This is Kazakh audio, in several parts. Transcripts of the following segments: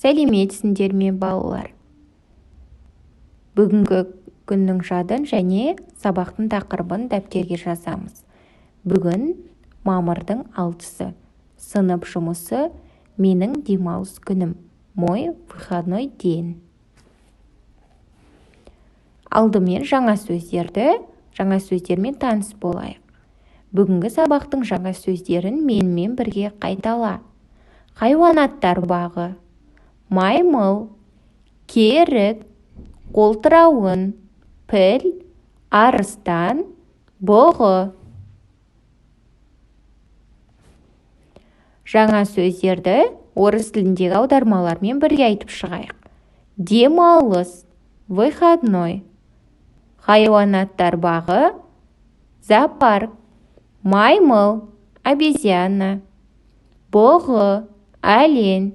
Сәлеметсіңдер ме, балалар? Бүгінгі күннің жадын және сабақтың тақырыбын дәптерге жазамыз. Бүгін мамырдың 6-сы. Сынып жұмысы менің демалыс күнім. Мой выходной день. Алдымен жаңа сөздермен таныс болайық. Бүгінгі сабақтың жаңа сөздерін менімен бірге қайтала. Хайуанаттар бағы, маймыл, керік, қолтырауын, піл, арыстан, бұғы. Жаңа сөздерді орыс тіліндегі аудармалармен бірге айтып шығайық. Демалыс, выходной. Хайуанаттар бағы, зоопарк. Маймыл, обезьяна. Бұғы, олень.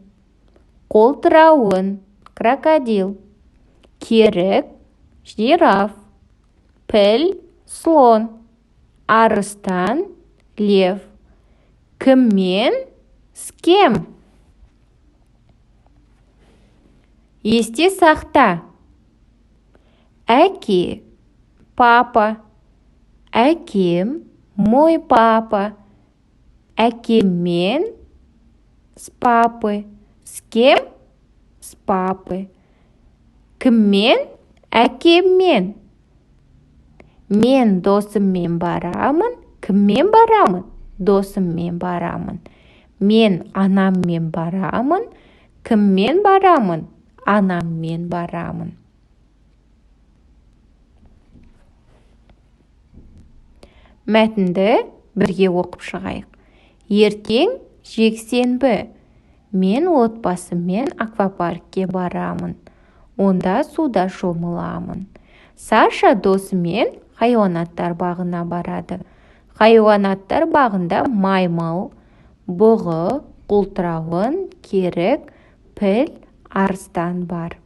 Қолтырауын, крокодил. Керік, жираф. Піл, слон. Арыстан, лев. Кіммен? С кем? Есте сақта. Әке, папа. Әкем, мой папа. Әкеммен, с папы. С кем? С папы. Кіммен? Әкеммен. Мен досыммен барамын. Кіммен барамын? Досыммен барамын. Мен анаммен барамын. Кіммен барамын? Анаммен барамын. Мәтінді бірге оқып шығайық. Ертең жексенбі. Мен отбасыммен аквапаркке барамын. Онда суда шомыламын. Саша досымен хайуанаттар бағына барады. Хайуанаттар бағында маймыл, бұғы, қолтырауын, керік, піл, арыстан бар.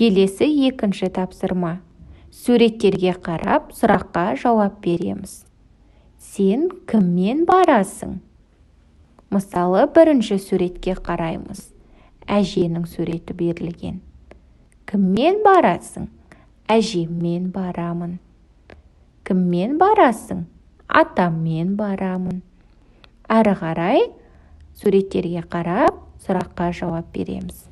Келесі екінші тапсырма. Суреттерге қарап, сұраққа жауап береміз. Сен кіммен барасың? Мысалы, бірінші суретке қараймыз. Әженің суреті берілген. Кіммен барасың? Әжеммен барамын. Кіммен барасың? Атаммен барамын. Ары қарай суреттерге қарап, сұраққа жауап береміз.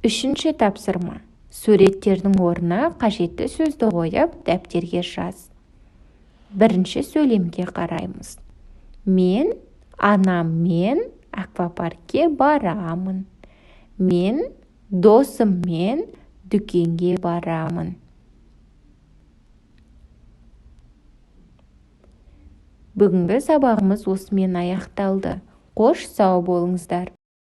Үшінші тапсырма. Суреттердің орнына қажетті сөзді қойып, дәптерге жаз. Бірінші сөйлемге қараймыз. Мен анаммен аквапаркке барамын. Мен досыммен дүкенге барамын. Бүгінгі сабағымыз осымен аяқталды. Қош сау болыңыздар.